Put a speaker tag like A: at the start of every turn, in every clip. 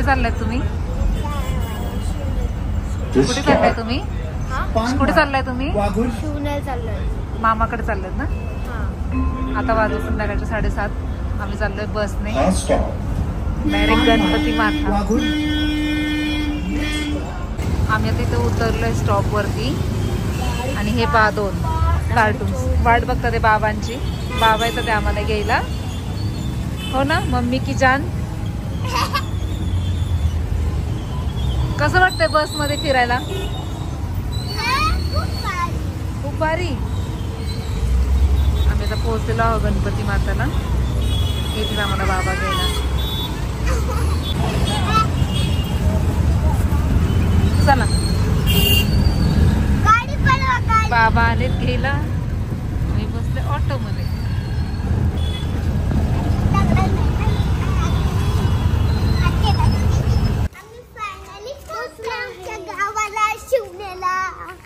A: चाललाय तुम्ही? कुठे चाललाय तुम्ही? कुठे चाललाय तुम्ही? मामाकडे चाललाय ना? आता वाजू संध्याकाळचे 7:30. आम्ही चाललोय बसने डायरेक्ट गणपती माता. आम्ही आता इथे उतरलोय स्टॉप वरती आणि हे 2 कार्टून्स वाट बघतात ते बाबांची. बाबा येतात ते आम्हाला घ्यायला. हो ना मम्मी की जान. कसं वाटतंय बस मध्ये फिरायला? खूप भारी. आम्ही आता पोहोचलेलो आहोत गणपती माताला. येतील आम्हाला बाबा घ्यायला. चला बाबा आलेत घ्यायला. मी बसले ऑटो मध्ये.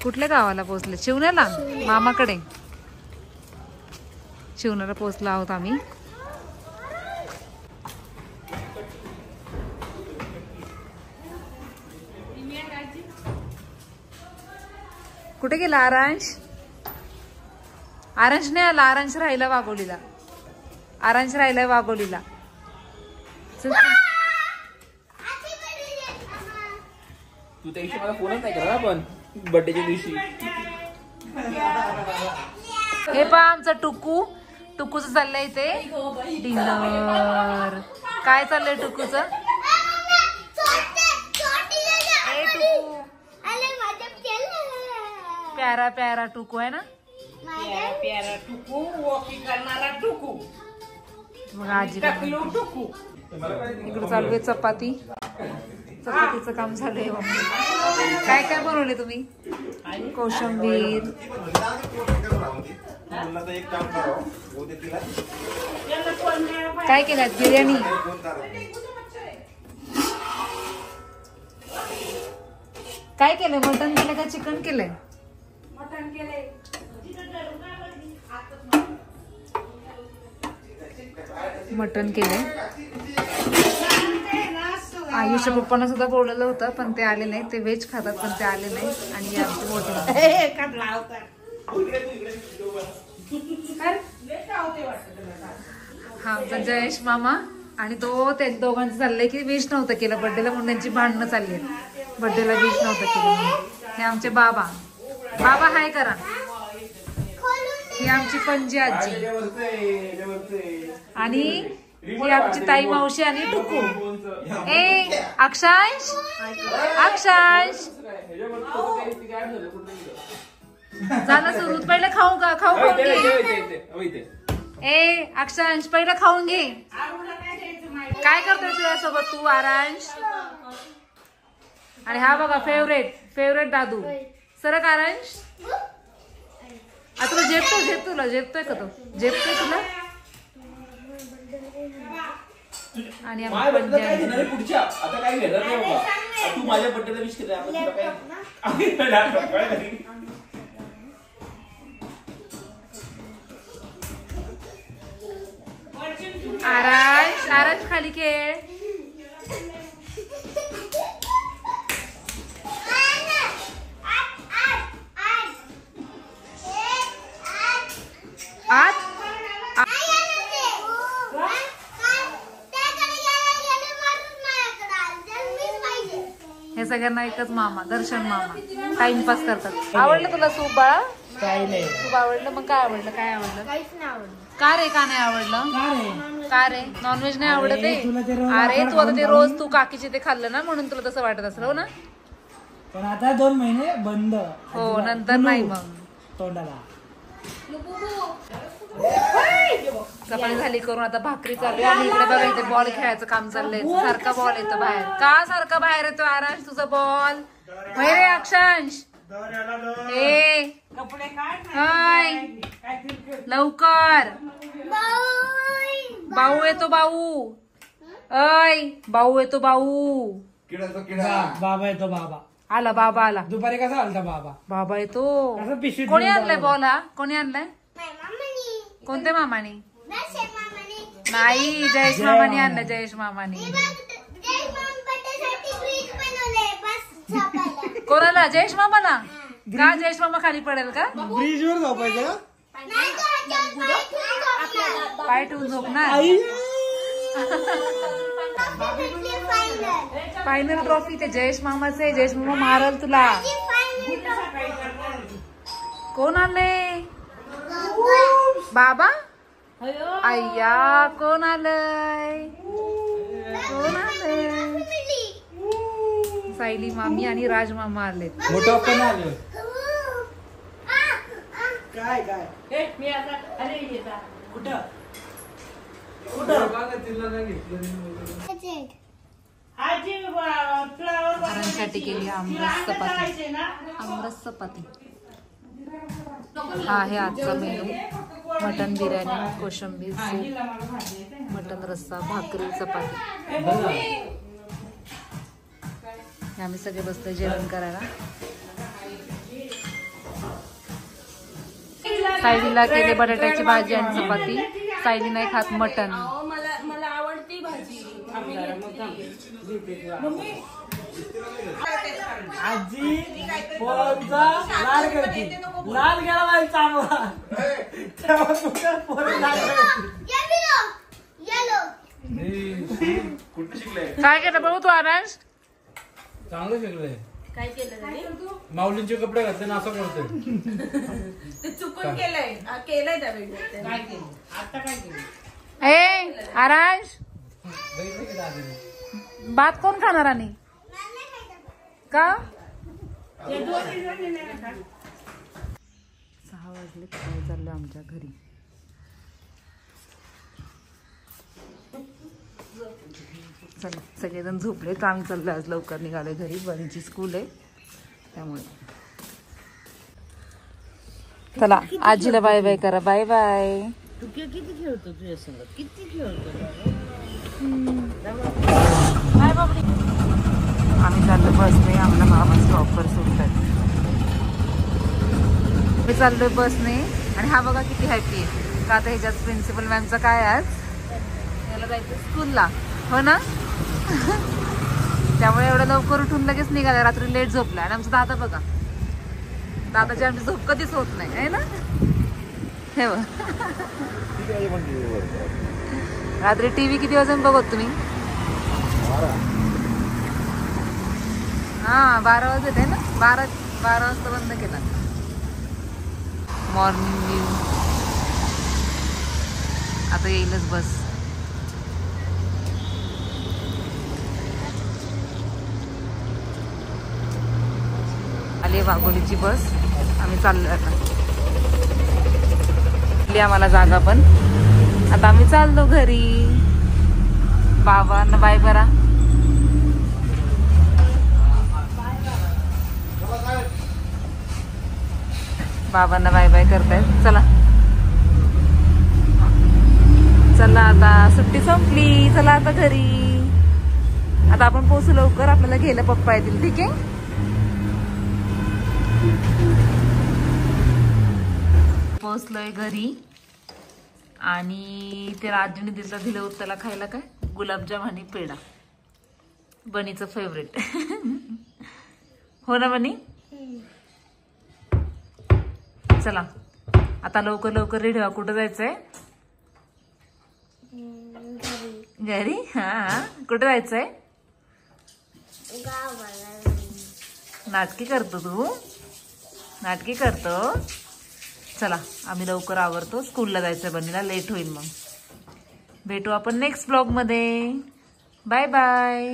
A: कुठल्या गावाला पोहोचले? शिवण्याला. मामाकडे शिवण्याला पोहोचलो आहोत आम्ही. कुठे गेला आरांश? आरांश नाही आला. आरांश राहिला वाघोलीला. आरांश राहिलाय वाघोलीला.
B: तू त्या दिवशी मला फोनच नाही केला पण बर्थडेच्या दिवशी.
A: हे पहा आमचं टुकू. टुकूचं चाललंय इथे डिनर. काय चाललंय टुकूचं? प्यारा प्यारा टुकू आहे ना.
C: प्यारा टुकू वॉकिंग करणारा टुकू.
A: मग आजी टुकू. इकडे चालू आहे चपाती. चपातीचं काम झालंय. काय काय बनवले तुम्ही? कोशिंबीर. काय केलं? बिर्याणी. काय केलंय? मटन केलंय का चिकन केलंय?
C: मटन केलंय.
A: मटन केलंय. आयुष्य पप्पांना सुद्धा बोलवलं होतं पण ते आले नाही. ते व्हेज खातात पण ते आले नाही. आणि आमची मोठी हा आमचा जयेश मामा आणि तो त्या दोघांचं चाललंय की विश नव्हतं केलं बर्थडेला म्हणून त्यांची भांडणं चालली आहेत. बर्थडेला विश नव्हतं केलं म्हणून. हे आमचे बाबा. बाबा हाय करा. ही आमची पणजी आजी आणि ही आमची ताई मावशी आणि टुकू. ए अक्षांश. अक्षांश झालं सुरू. पहिले खाऊ का? खाऊन घे. ए अक्षांश पहिलं खाऊन घे. काय करतोय तुझ्यासोबत तू आरांश? आणि हा बघा फेवरेट दादू. सरक आरांश. आता तुला झेपतोय का तो? झेपतोय तुला? आणि
B: पुढच्या आता काय घेणार नाही बाबा. तू माझ्या बर्थडेला विश केलं.
A: आरांश खाली खेळ. हे सगळ्यांना एकच मामा दर्शन मामा टाइमपास करतात. आवडलं तुला सूप बाळा?
C: काय नाही.
A: सूप आवडलं. मग काय आवडलं? काय आवडलं?
C: काहीच नाही आवडलं.
A: का रे? का नाही आवडलं? का रे? नॉनव्हेज नाही आवडत आहे? अरे तू आता ते रोज तू काकीचे ते खाल्लं ना म्हणून तुला तसं वाटत असलं. हो ना.
D: पण आता 2 महिने बंद.
A: हो नंतर नाही मग
D: तोंडाला.
A: चपाती झाली करून आता भाकरी चालू आहे. आणि इकडे बघा इथे बॉल खेळायचं काम चाललंय. सारखा बॉल येतो बाहेर. का सारखा बाहेर येतो आरांश तुझा बॉल? रे अक्षांश. ए हाय लवकर. भाऊ येतो भाऊ. अय भाऊ येतो भाऊ.
D: बाबा येतो. बाबा
A: आला. बाबा आला.
D: दुपारी कसा आलता बाबा?
A: बाबा येतो.
D: पिशवी
A: कोणी आणलाय बॉल? हा कोणी आणलाय? कोणत्या मामाने? नाही जयेश मामाने आणलं. जयेश मामाने. कोणाला? जयेश मामाला? का जयेश मामा खाली पडेल का?
D: ब्रिज वर झोपायचं.
A: पाय ठेवून झोपणार. फायनल ट्रॉफी ते जयेश मामाचे. जयेश मामा मारल तुला. कोण आले? बाबा? अय्या कोण आलंय? कोण आलंय? सायली मामी आणि राज मामा आले.
D: मोठा पण आलं. काय
C: मी आता अरे येता
D: कुठं
C: आजी फ्लावर
A: आरांसाठी केली आमरस चपाती. आमरस चपाती हा आहे आजचा मेनू. मटन बिर्याणी, कोशिंबीर सूप, मटन रस्सा, भाकरी, चपाती. आम्ही सगळे बसतोय जेवण करायला. सायलीला केले बटाट्याची भाजी आणि चपाती. सायली नाही खात मटन.
C: मला आवडती भाजी.
D: आजी पोरांचा लाड करते. लाड गेला नाही चांगला. तेव्हा कुठं पोरं लाड करते.
B: कुठे शिकले?
A: काय केलं बघू तू आरांश?
D: चांगलं शिकलंय.
C: काय केलं?
D: माऊलींचे कपडे घातले ना असं करतोय.
C: ते चुकून केलंय. केलंय त्या वेळी. काय केलं? आता काय केलं?
A: ए आरांश, भात कोण खाणार? आणि का 6 वाजले काय चाललं आमच्या घरी. चला सगळेजण झोपले तर आम्ही चाललो. आज लवकर निघाले घरी. बनीची स्कूल आहे त्यामुळे. चला आजीला बाय बाय करा. Bye bye.
C: तू किती खेळतो तुझ्या संग? किती खेळतो?
A: बाय बाबडी. आम्ही चाललो बसने. आम्हाला मामा स्टॉपवर सोडतात. मी चाललोय बसने आणि हा बघा किती हॅपी आहे. का आता ह्याच्यात प्रिन्सिपल मॅमचं काय आज याला जायचं स्कूलला. हो ना. त्यामुळे एवढं लवकर उठून लगेच निघाला. रात्री लेट झोपला. आणि आमचा दादा बघा. दादाची आमची झोप कधीच होत नाही आहे ना. हे बघ रात्री टीव्ही किती वाजून बघत तुम्ही? हा 12 वाजत आहे ना. 12 वाजता बंद केला. Morning view. आता येईलच बस. आली वाघोलीची बस. आम्ही चाललोय आता. आम्हाला जागा पण. आता आम्ही चाललो घरी. बाबांना बाय बरा. बाबांना बाय बाय करतायत. चला चला आता सुट्टी संपली. चला आता घरी. आता आपण पोहोचू लवकर. आपल्याला घ्यायला पप्पा येतील. ठीक आहे. पोहोचलोय घरी आणि त्याला आजीने दिलं होतं त्याला खायला काय गुलाबजाम आणि पेढा. बनीचं फेवरेट. हो ना बनी. चला आता लवकर लवकर रेडी व्हा. कुठं जायचंय? घरी. हा कुठं जायचंय? नाटकी करतो तू. नाटकी करतो. चला आम्ही लवकर आवरतो. स्कूलला जायचं बनीला. लेट होईल मग. भेटू आपण नेक्स्ट ब्लॉग मध्ये. Bye bye.